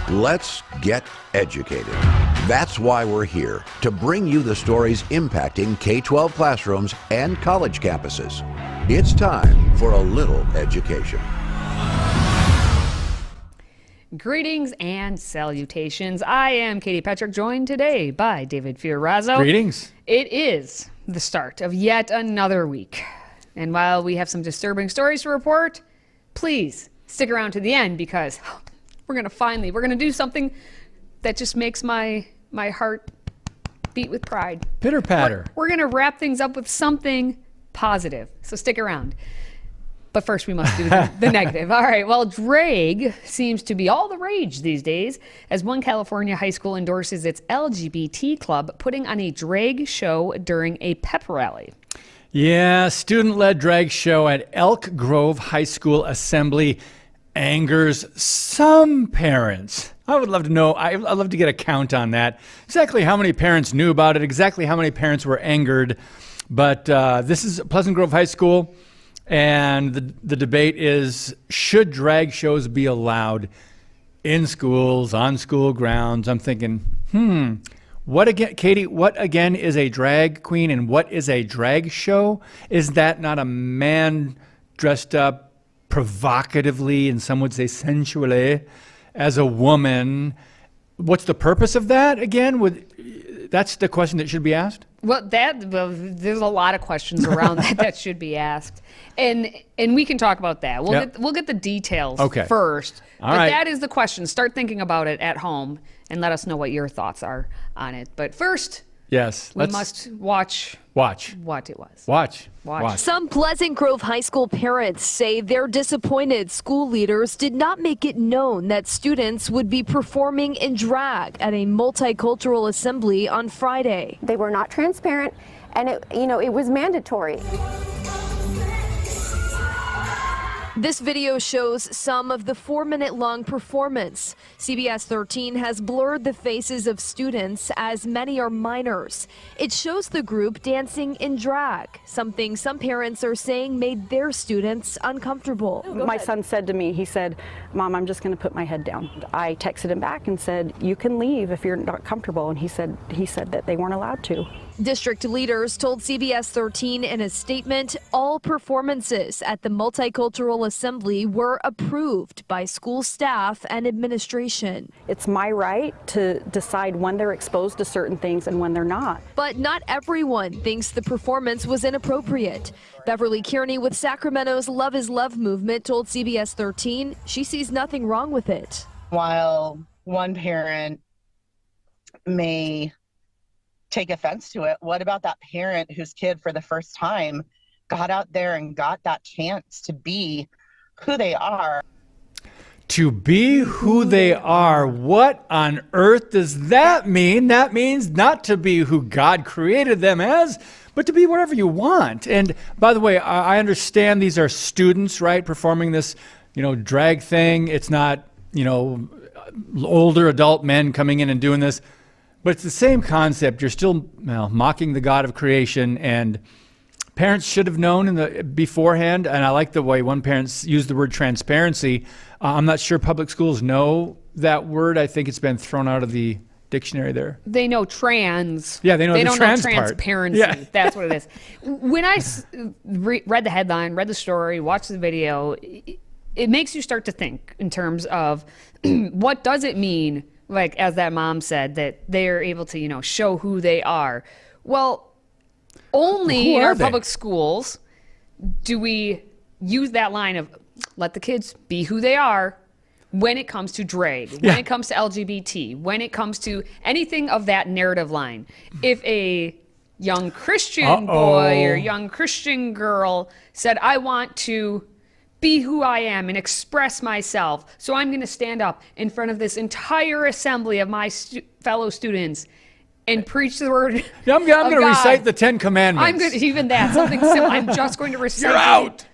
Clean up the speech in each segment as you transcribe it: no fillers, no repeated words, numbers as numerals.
Let's get educated. That's why we're here, to bring you the stories impacting K-12 classrooms and college campuses. It's time for a little education. Greetings and salutations. I am Katie Petrick, joined today by David Fiorazzo. Greetings. It is the start of yet another week. And while we have some disturbing stories to report, please stick around to the end, because we're going to do something that just makes my heart beat with pride. Pitter patter. We're going to wrap things up with something positive. So stick around. But first, we must do the negative. All right. Well, drag seems to be all the rage these days, as one California high school endorses its LGBT club putting on a drag show during a pep rally. Yeah, student-led drag show at Elk Grove High School Assembly angers some parents. I would love to know. I'd love to get a count on that. Exactly how many parents knew about it, exactly how many parents were angered. But this is Pleasant Grove High School. And the debate is, should drag shows be allowed in schools, on school grounds? I'm thinking, what again, Katie, what again is a drag queen and what is a drag show? Is that not a man dressed up provocatively, and some would say sensually, as a woman? What's the purpose of that again? That's the question that should be asked? Well, there's a lot of questions around that should be asked, and we can talk about that. We'll get the details first. All right. That is the question. Start thinking about it at home and let us know what your thoughts are on it. But first, yes, we must watch what it was. Watch. Some Pleasant Grove High School parents say they're disappointed school leaders did not make it known that students would be performing in drag at a multicultural assembly on Friday. They were not transparent, and it was mandatory. This video shows some of the 4-minute-long performance. CBS 13 has blurred the faces of students, as many are minors. It shows the group dancing in drag, something some parents are saying made their students uncomfortable. My son said to me, he said, "Mom, I'm just going to put my head down." I texted him back and said, "You can leave if you're not comfortable," and he said that they weren't allowed to. District leaders told CBS 13 in a statement all performances at the Multicultural Assembly were approved by school staff and administration. It's my right to decide when they're exposed to certain things and when they're not. But not everyone thinks the performance was inappropriate. Beverly Kearney with Sacramento's Love is Love movement told CBS 13 she sees nothing wrong with it. While one parent may take offense to it, what about that parent whose kid for the first time got out there and got that chance to be who they are? To be who they are. What on earth does that mean? That means not to be who God created them as, but to be whatever you want. And by the way, I understand these are students, right, performing this, drag thing. It's not, older adult men coming in and doing this. But it's the same concept. You're still mocking the God of creation, and parents should have known beforehand. And I like the way one parent used the word transparency. I'm not sure public schools know that word. I think it's been thrown out of the dictionary there. They know trans. Yeah, they know the trans know part. Transparency. Yeah. That's what it is. When I read the headline, read the story, watched the video, it makes you start to think in terms of what does it mean, like as that mom said, that they're able to, show who they are. Well, only in our public schools do we use that line of let the kids be who they are when it comes to drag, when it comes to LGBT, when it comes to anything of that narrative line. If a young Christian boy or young Christian girl said, I want to be who I am and express myself, so I'm going to stand up in front of this entire assembly of my fellow students and preach the word. I'm going to recite the 10 Commandments. I'm going to, even that, something simple. I'm just going to recite. You're out.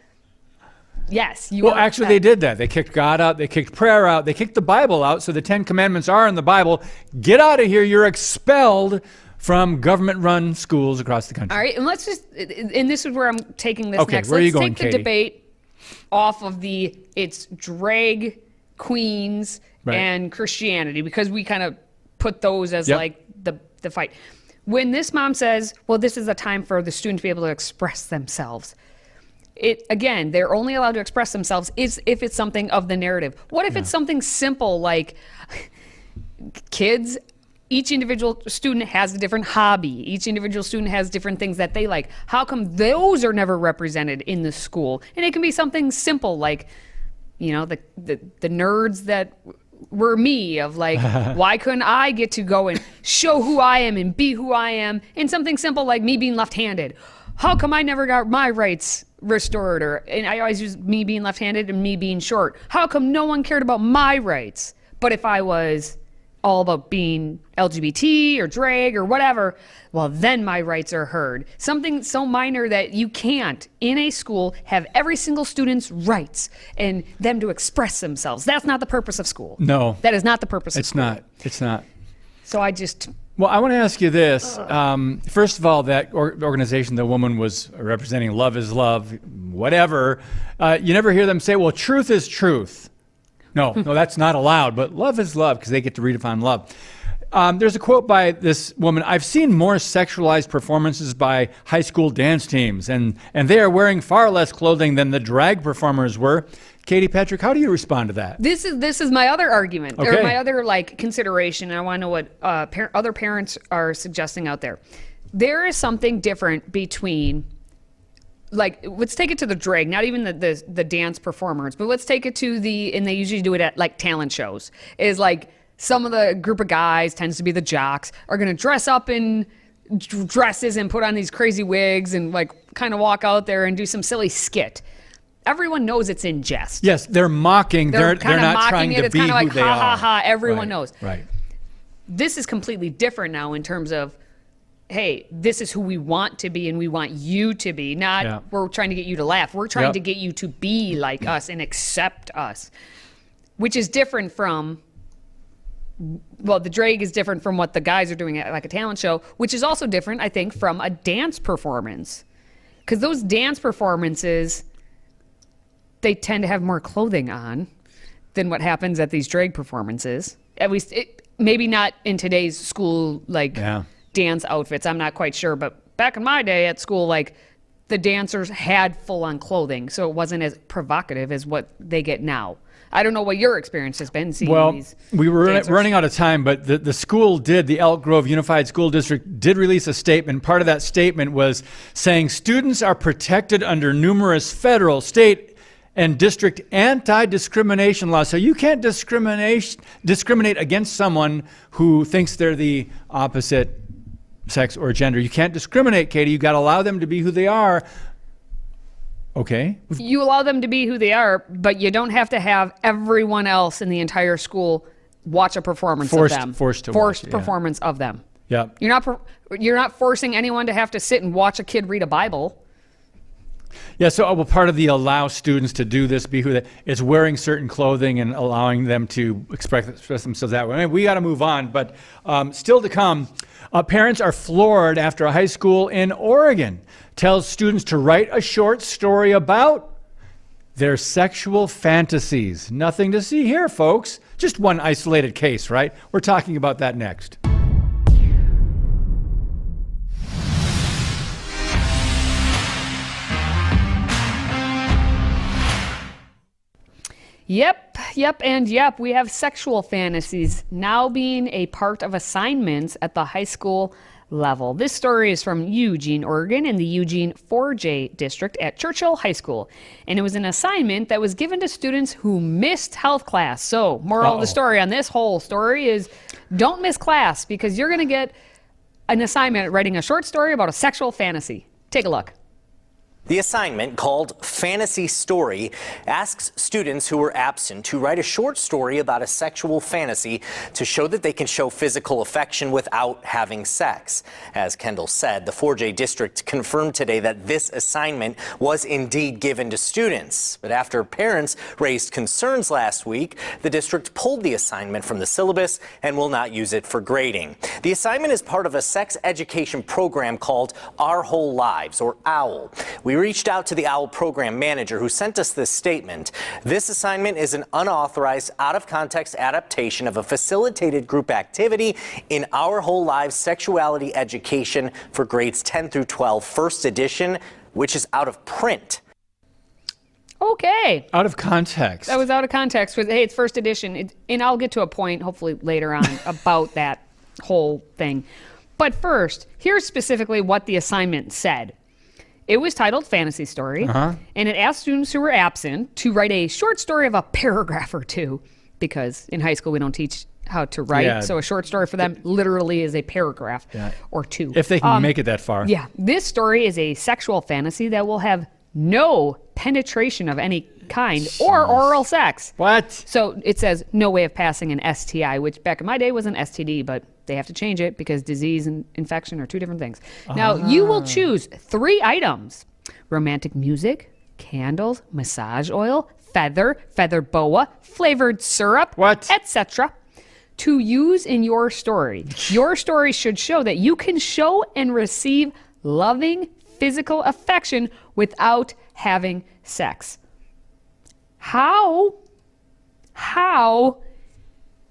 Yes. Well, actually, they did that. They kicked God out. They kicked prayer out. They kicked the Bible out. So the 10 Commandments are in the Bible. Get out of here. You're expelled from government-run schools across the country. All right. And let's just, and this is where I'm taking this next. Where are you Let's going, take the Katie? debate off of it's drag queens Right. and Christianity, because we kind of put those as Yep. like the fight. When this mom says, well, this is a time for the student to be able to express themselves. Again, they're only allowed to express themselves if it's something of the narrative. What if it's something simple like kids, each individual student has a different hobby. Each individual student has different things that they like. How come those are never represented in the school? And it can be something simple like, you know, the nerds that were me, of like, why couldn't I get to go and show who I am and be who I am? And something simple like me being left-handed. How come I never got my rights restored? And I always use me being left-handed and me being short. How come no one cared about my rights? But if I was all about being LGBT or drag or whatever, well, then my rights are heard. Something so minor that you can't, in a school, have every single student's rights and them to express themselves. That's not the purpose of school. No. That is not the purpose of It's school. not. It's not. So I just... Well, I want to ask you this. First of all, that organization, the woman was representing Love is Love, whatever. You never hear them say, well, truth is truth. No, that's not allowed, but love is love, because they get to redefine love. There's a quote by this woman: I've seen more sexualized performances by high school dance teams, and they are wearing far less clothing than the drag performers were. Katie Patrick, how do you respond to that? This is my other argument, Okay. or my other like consideration. And I want to know what other parents are suggesting out there. There is something different between, like, let's take it to the drag, not even the dance performers, but let's take it to and they usually do it at like talent shows, is like some of the group of guys, tends to be the jocks, are going to dress up in dresses and put on these crazy wigs and like kind of walk out there and do some silly skit. Everyone knows it's in jest. Yes, they're mocking. They're kind of not mocking trying it. to It's be kind of like who they ha are. ha ha. Everyone Right, knows. Right. This is completely different now in terms of, hey, this is who we want to be and we want you to be. Not Yeah. we're trying to get you to laugh. We're trying Yep. to get you to be like us and accept us, which is different from, well, the drag is different from what the guys are doing at like a talent show, which is also different, I think, from a dance performance. Because those dance performances, they tend to have more clothing on than what happens at these drag performances. At least, maybe not in today's school, like dance outfits. I'm not quite sure. But back in my day at school, like the dancers had full on clothing. So it wasn't as provocative as what they get now. I don't know what your experience has been seeing these we were dancers. running out of time, but the school the Elk Grove Unified School District did release a statement. Part of that statement was saying students are protected under numerous federal, state, and district anti-discrimination laws. So you can't discriminate against someone who thinks they're the opposite sex or gender. You can't discriminate, Katie. You got to allow them to be who they are. Okay. You allow them to be who they are, but you don't have to have everyone else in the entire school watch a performance of them. Forced watch it, yeah. performance of them. Yeah. You're not forcing anyone to have to sit and watch a kid read a Bible. Yeah, so well, part of the allow students to do this, be who they, is wearing certain clothing and allowing them to express themselves that way. I mean, we got to move on, but still to come, parents are floored after a high school in Oregon tells students to write a short story about their sexual fantasies. Nothing to see here, folks. Just one isolated case, right? We're talking about that next. Yep. We have sexual fantasies now being a part of assignments at the high school level. This story is from Eugene, Oregon, in the Eugene 4J district at Churchill High School. And it was an assignment that was given to students who missed health class. So, moral of the story on this whole story is don't miss class, because you're going to get an assignment writing a short story about a sexual fantasy. Take a look. The assignment, called Fantasy Story, asks students who were absent to write a short story about a sexual fantasy to show that they can show physical affection without having sex. As Kendall said, the 4J district confirmed today that this assignment was indeed given to students. But after parents raised concerns last week, the district pulled the assignment from the syllabus and will not use it for grading. The assignment is part of a sex education program called Our Whole Lives, or OWL. We We reached out to the OWL program manager who sent us this statement. This assignment is an unauthorized, out-of-context adaptation of a facilitated group activity in Our Whole Lives Sexuality Education for grades 10 through 12, first edition, which is out of print. Okay. Out of context. That was out of context. Hey, it's first edition. And I'll get to a point, hopefully later on, about that whole thing. But first, here's specifically what the assignment said. It was titled Fantasy Story, and it asked students who were absent to write a short story of a paragraph or two, because in high school we don't teach how to write. Yeah. So a short story for them literally is a paragraph or two. If they can make it that far. Yeah. This story is a sexual fantasy that will have no penetration of any kind or oral sex. What? So it says no way of passing an STI, which back in my day was an STD, but they have to change it because disease and infection are two different things. Now, you will choose 3 items: romantic music, candles, massage oil, feather boa, flavored syrup, etc., to use in your story. Your story should show that you can show and receive loving physical affection without having sex. How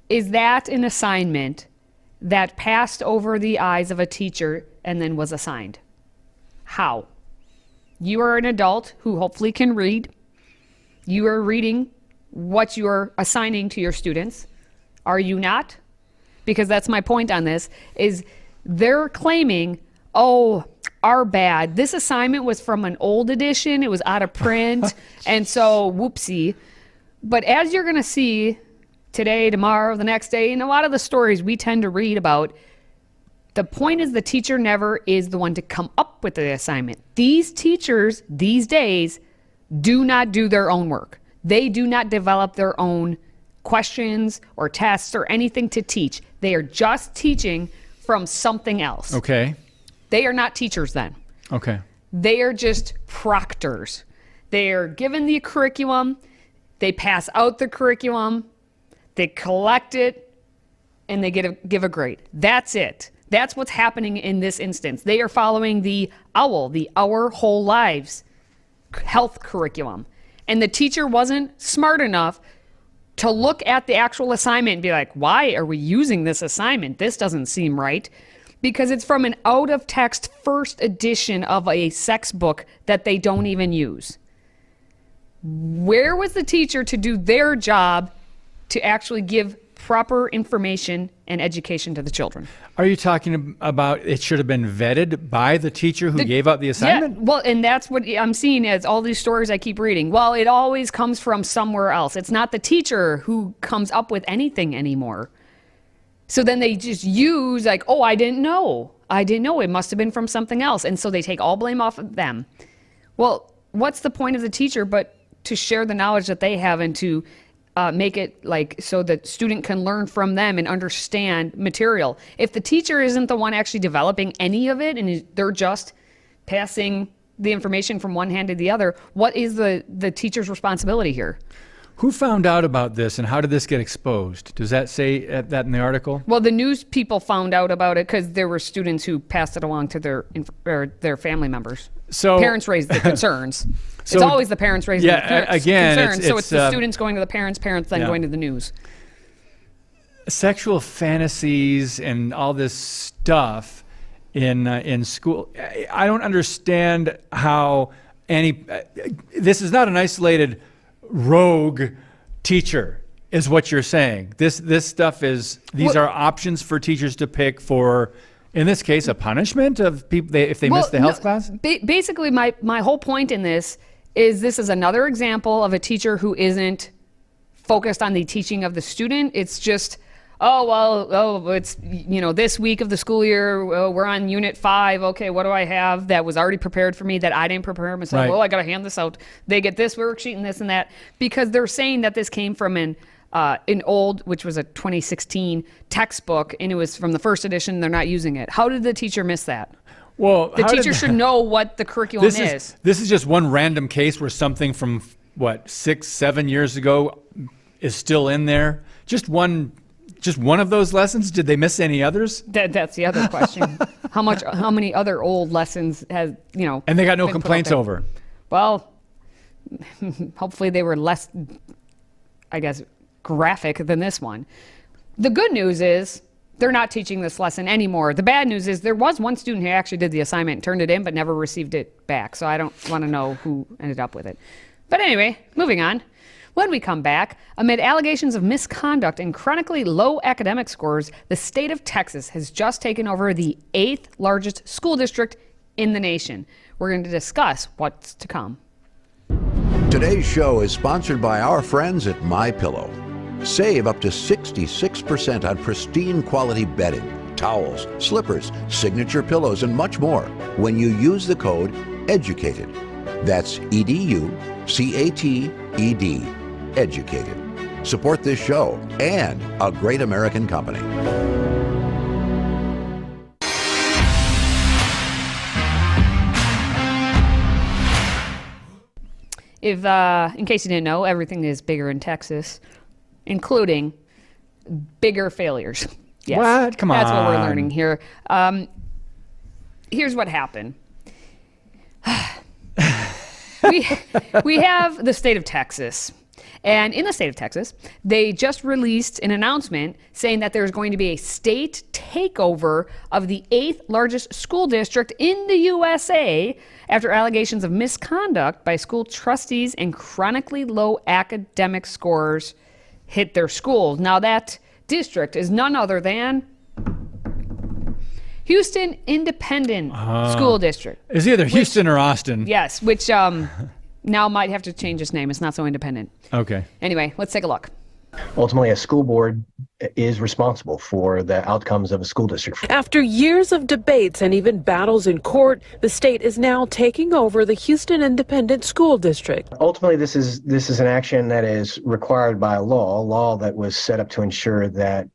is that an assignment that passed over the eyes of a teacher and then was assigned? How? You are an adult who hopefully can read. You are reading what you are assigning to your students. Are you not? Because that's my point on this, is they're claiming, oh, our bad. This assignment was from an old edition. It was out of print. And so, whoopsie. But as you're going to see today, tomorrow, the next day, in a lot of the stories we tend to read about, the point is the teacher never is the one to come up with the assignment. These teachers these days do not do their own work. They do not develop their own questions or tests or anything to teach. They are just teaching from something else. Okay. They are not teachers then. Okay. They are just proctors. They are given the curriculum, they pass out the curriculum, they collect it, and they give a grade. That's it. That's what's happening in this instance. They are following the OWL, the Our Whole Lives health curriculum. And the teacher wasn't smart enough to look at the actual assignment and be like, why are we using this assignment? This doesn't seem right. Because it's from an out-of-text first edition of a sex book that they don't even use. Where was the teacher to do their job to actually give proper information and education to the children? Are you talking about it should have been vetted by the teacher who gave out the assignment? Yeah, well, and that's what I'm seeing as all these stories I keep reading. Well, it always comes from somewhere else. It's not the teacher who comes up with anything anymore. So then they just use like, oh, I didn't know. It must have been from something else. And so they take all blame off of them. Well, what's the point of the teacher but to share the knowledge that they have and to make it like so that student can learn from them and understand material. If the teacher isn't the one actually developing any of it and they're just passing the information from one hand to the other, what is the teacher's responsibility here? Who found out about this and how did this get exposed? Does that say that in the article? Well, the news people found out about it because there were students who passed it along to their family members. So parents raised the concerns. So, it's always the parents raising the concerns. It's the students going to the parents then going to the news. Sexual fantasies and all this stuff in school. I don't understand how this is not an isolated rogue teacher is what you're saying. This stuff is, these are options for teachers to pick for, in this case, a punishment of people if they miss the health class? Basically, my whole point in this is another example of a teacher who isn't focused on the teaching of the student. It's just, it's, this week of the school year, we're on unit 5. Okay, what do I have that was already prepared for me that I didn't prepare myself? Right. Well, I got to hand this out. They get this worksheet and this and that, because they're saying that this came from an old, which was a 2016 textbook, and it was from the first edition. They're not using it. How did the teacher miss that? Well, the teacher should know what the curriculum is. This is just one random case where something from 6-7 years ago is still in there. Just one of those lessons? Did they miss any others? That's the other question. how many other old lessons has, And they got no been put out complaints there. over. Well, hopefully they were less, I guess, graphic than this one. The good news is they're not teaching this lesson anymore. The bad news is there was one student who actually did the assignment and turned it in but never received it back. So I don't want to know who ended up with it. But anyway, moving on. When we come back, amid allegations of misconduct and chronically low academic scores, the state of Texas has just taken over the 8th largest school district in the nation. We're going to discuss what's to come. Today's show is sponsored by our friends at MyPillow. Save up to 66% on pristine quality bedding, towels, slippers, signature pillows, and much more when you use the code EDUCATED. That's EDUCATED. Educated. Support this show and a great American company. If, in case you didn't know, everything is bigger in Texas, including bigger failures. Yes, What? Come That's what we're on. learning here. Here's what happened. we have the state of Texas. And in the state of Texas, they just released an announcement saying that there's going to be a state takeover of the 8th largest school district in the USA after allegations of misconduct by school trustees and chronically low academic scores hit their schools. Now, that district is none other than Houston Independent School District. It's either Houston or Austin. Yes, which now might have to change its name. It's not so independent. Okay. Anyway, let's take a look. Ultimately, a school board is responsible for the outcomes of a school district. After years of debates and even battles in court, the state is now taking over the Houston Independent School District. Ultimately, this is an action that is required by law that was set up to ensure that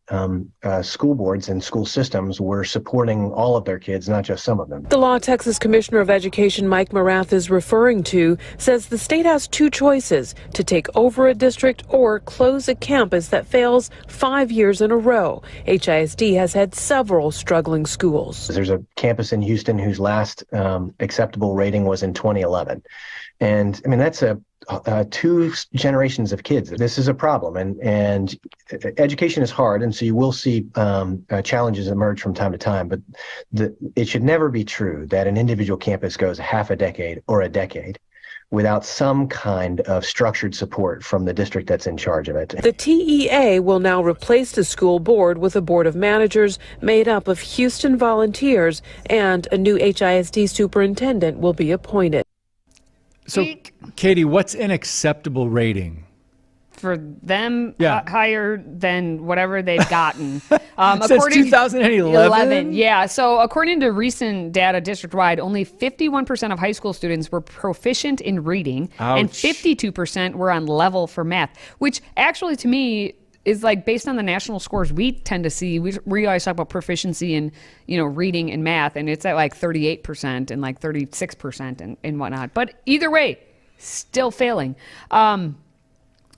school boards and school systems were supporting all of their kids, not just some of them. The law Texas Commissioner of Education Mike Morath is referring to says the state has two choices: to take over a district or close a campus that fails 5 years in a row. HISD has had several struggling schools. There's a campus in Houston whose last acceptable rating was in 2011. And I mean, that's two generations of kids. This is a problem, and education is hard, and so you will see challenges emerge from time to time, but it should never be true that an individual campus goes half a decade or a decade without some kind of structured support from the district that's in charge of it. The TEA will now replace the school board with a board of managers made up of Houston volunteers, and a new HISD superintendent will be appointed. So, Katie, what's an acceptable rating? For them, Yeah. higher than whatever they've gotten. Since 2011? Yeah. So according to recent data district-wide, only 51% of high school students were proficient in reading, and Ouch. 52% were on level for math, which actually to me is like based on the national scores we tend to see. We always talk about proficiency in, reading and math, and it's at like 38% and like 36% and whatnot. But either way, still failing.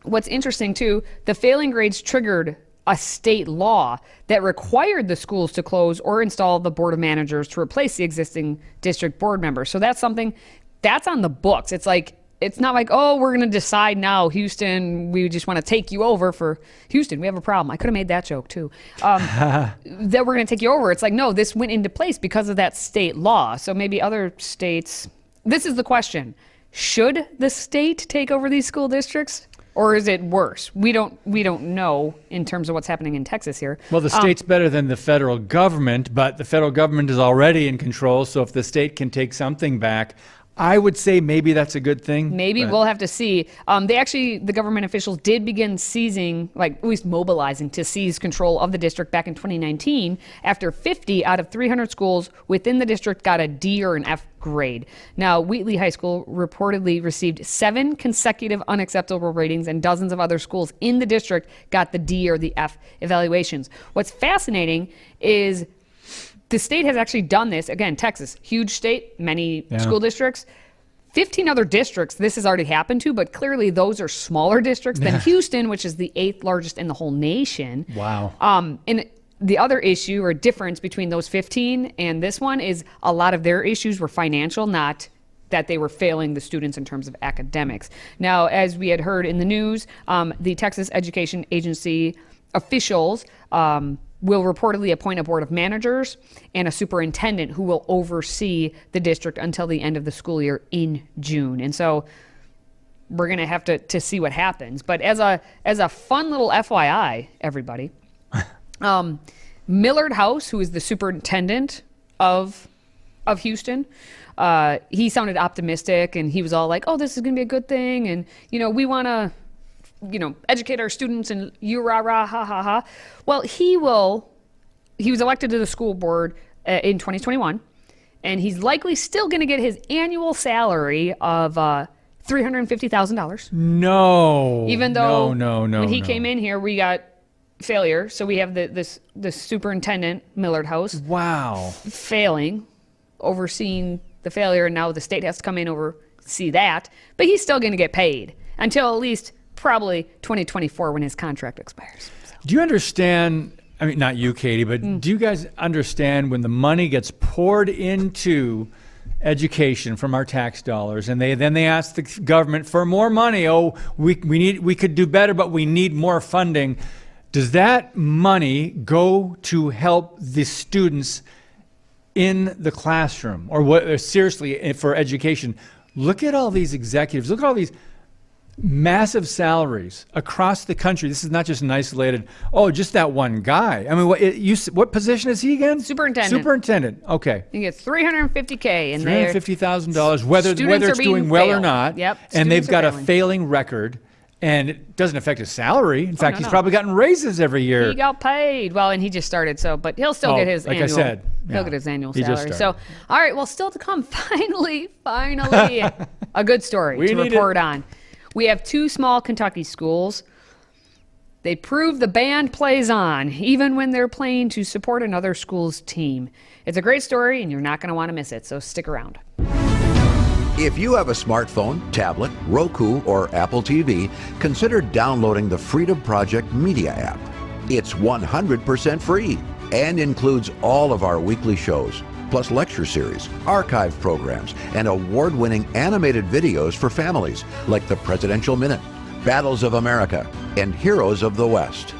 What's interesting too, the failing grades triggered a state law that required the schools to close or install the board of managers to replace the existing district board members. So that's something that's on the books. It's not like, oh, we're going to decide now, Houston, we just want to take you over for Houston. We have a problem. I could have made that joke too. That we're going to take you over. It's like, no, this went into place because of that state law. So maybe other states, this is the question. Should the state take over these school districts? Or is it worse? We don't know in terms of what's happening in Texas here. Well, the state's better than the federal government, but the federal government is already in control. So if the state can take something back, I would say maybe that's a good thing. Maybe we'll have to see. The government officials did begin seizing, at least mobilizing to seize control of the district back in 2019 after 50 out of 300 schools within the district got a D or an F grade. Now, Wheatley High School reportedly received 7 consecutive unacceptable ratings, and dozens of other schools in the district got the D or the F evaluations. What's fascinating is the state has actually done this. Again, Texas, huge state, many school districts. 15 other districts this has already happened to, but clearly those are smaller districts than Houston, which is the 8th largest in the whole nation. Wow. And The other issue or difference between those 15 and this one is a lot of their issues were financial, not that they were failing the students in terms of academics. Now, as we had heard in the news, the Texas Education Agency officials will reportedly appoint a board of managers and a superintendent who will oversee the district until the end of the school year in June. And so we're going to have to see what happens. But as a fun little FYI, everybody, Millard House, who is the superintendent of Houston, he sounded optimistic, and he was all like, oh, this is going to be a good thing. And, we want to, educate our students and rah, ha, ha, ha. Well, he was elected to the school board in 2021, and he's likely still going to get his annual salary of $350,000. No. Even though no, when he came in here, we got failure. So we have the superintendent, Millard House. Wow. Failing, overseeing the failure, and now the state has to come in oversee that. But he's still going to get paid until at least probably 2024 when his contract expires. So. Do you understand? I mean, not you, Katie, but do you guys understand when the money gets poured into education from our tax dollars, and then they ask the government for more money? Oh, we could do better, but we need more funding. Does that money go to help the students in the classroom, or what? Seriously, for education? Look at all these executives. Look at all these massive salaries across the country. This is not just an isolated, just that one guy. I mean, what position is he again? Superintendent. Okay. He gets $350K in there. $350,000, whether it's doing well or not. Yep. And they've got a failing record, and it doesn't affect his salary. In fact, he's probably gotten raises every year. He got paid. Well, and he just started, but he'll still get his annual. Like I said, he'll get his annual salary. So, all right, well, still to come. Finally, a good story to report on. We have 2 small Kentucky schools. They prove the band plays on, even when they're playing to support another school's team. It's a great story, and you're not going to want to miss it, so stick around. If you have a smartphone, tablet, Roku, or Apple TV, consider downloading the FreedomProject Media app. It's 100% free and includes all of our weekly shows, plus lecture series, archive programs, and award-winning animated videos for families like the Presidential Minute, Battles of America, and Heroes of the West.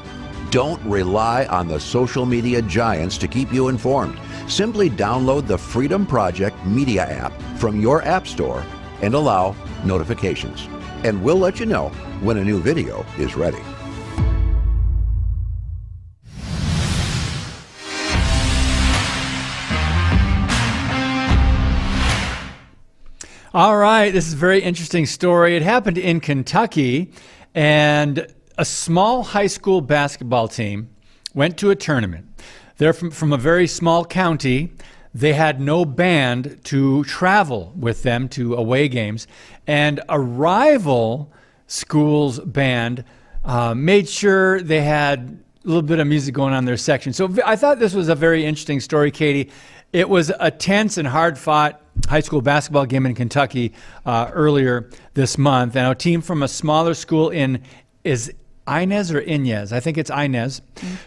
Don't rely on the social media giants to keep you informed. Simply download the Freedom Project Media app from your app store and allow notifications. And we'll let you know when a new video is ready. All right, this is a very interesting story. It happened in Kentucky, and a small high school basketball team went to a tournament. They're from a very small county. They had no band to travel with them to away games, and a rival school's band made sure they had a little bit of music going on in their section. So I thought this was a very interesting story, Katie. It was a tense and hard-fought high school basketball game in Kentucky earlier this month, and a team from a smaller school is Inez or Inez? I think it's Inez.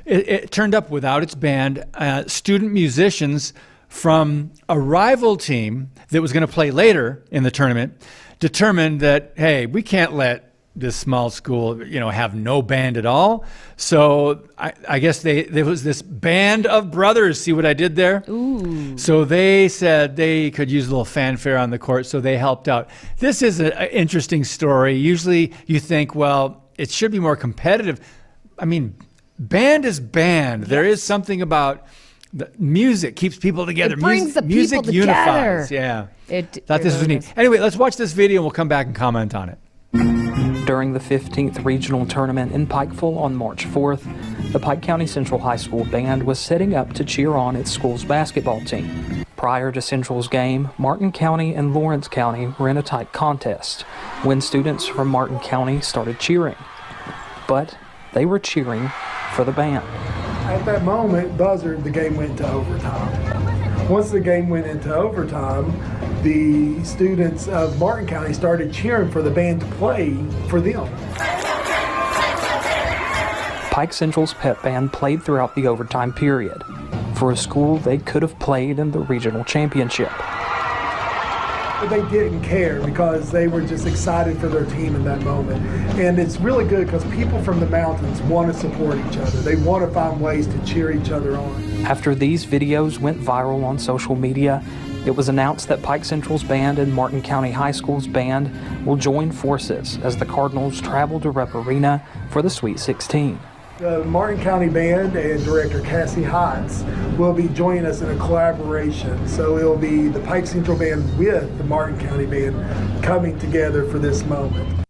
It turned up without its band. Student musicians from a rival team that was going to play later in the tournament determined that, hey, we can't let this small school, have no band at all. So I guess there was this band of brothers. See what I did there? Ooh. So they said they could use a little fanfare on the court, so they helped out. This is an interesting story. Usually you think, well, it should be more competitive. I mean, band is band. Yes. There is something about the music keeps people together. It brings the music people unifies. together. Yeah. Thought this was neat. Anyway, let's watch this video and we'll come back and comment on it. During the 15th regional tournament in Pikeville on March 4th, the Pike County Central High School band was setting up to cheer on its school's basketball team. Prior to Central's game, Martin County and Lawrence County were in a tight contest when students from Martin County started cheering. But they were cheering for the band. At that moment, buzzer, the game went to overtime. Once the game went into overtime, the students of Martin County started cheering for the band to play for them. Pike Central's pep band played throughout the overtime period. For a school, they could have played in the regional championship. But they didn't care because they were just excited for their team in that moment. And it's really good because people from the mountains want to support each other. They want to find ways to cheer each other on. After these videos went viral on social media, it was announced that Pike Central's band and Martin County High School's band will join forces as the Cardinals travel to Rep Arena for the Sweet 16. The Martin County Band and director Cassie Hotz will be joining us in a collaboration. So it'll be the Pike Central Band with the Martin County Band coming together for this moment.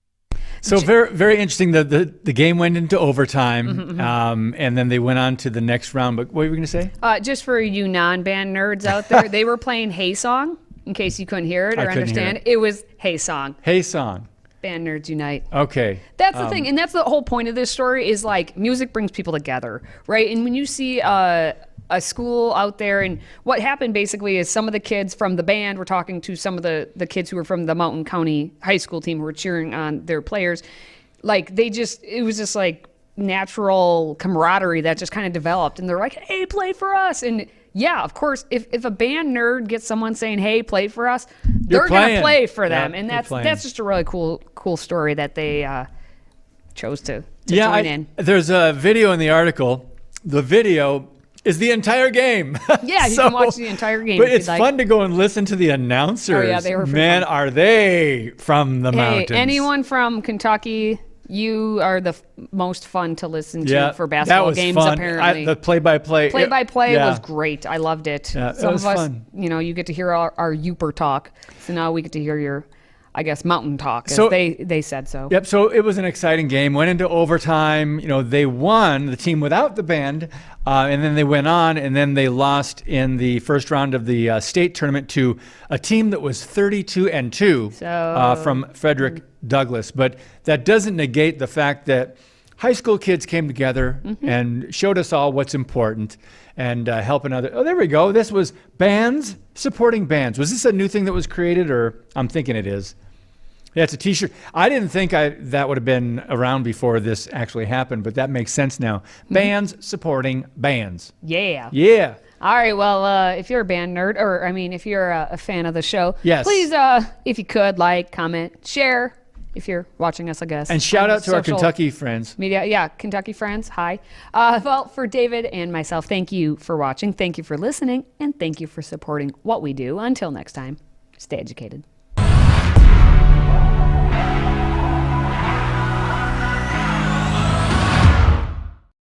So very, very interesting. The game went into overtime, and then they went on to the next round. But what were you going to say? Just for you non-band nerds out there, they were playing Hey Song, in case you couldn't hear it or understand. It was Hey Song. Hey Song. Band nerds unite. Okay. That's the thing, and that's the whole point of this story is like music brings people together, right? And when you see a school out there, and what happened basically is some of the kids from the band were talking to some of the kids who were from the Mountain County High School team who were cheering on their players. Like it was just like natural camaraderie that just kind of developed, and they're like, hey, play for us. And yeah, of course, if a band nerd gets someone saying, hey, play for us, they're going to play for them. And that's just a really cool story that they chose to join in. There's a video in the article. The video is the entire game. Yeah, you can watch the entire game. But it's fun to go and listen to the announcers. Oh, yeah, they were Man, are they from the mountains. Anyone from Kentucky, you are the most fun to listen to for basketball games, fun. apparently. The play-by-play. Play-by-play was great. I loved it. Yeah, Some was of us, fun. you get to hear our Youper talk. So now we get to hear your, I guess, mountain talk, as they said so. Yep, so it was an exciting game. Went into overtime. They won, the team without the band, and then they went on, and then they lost in the first round of the state tournament to a team that was 32-2 from Frederick Douglass. But that doesn't negate the fact that high school kids came together and showed us all what's important and helping others. Oh, there we go. This was bands supporting bands. Was this a new thing that was created, or I'm thinking it is? Yeah, it's a T-shirt. I didn't think that would have been around before this actually happened, but that makes sense now. Bands supporting bands. Yeah. Yeah. All right, well, if you're a band nerd, or if you're a fan of the show, yes, please, if you could, like, comment, share, if you're watching us, I guess. And shout out to our Kentucky friends. Media, yeah, Kentucky friends, hi. Well, for David and myself, thank you for watching, thank you for listening, and thank you for supporting what we do. Until next time, stay educated.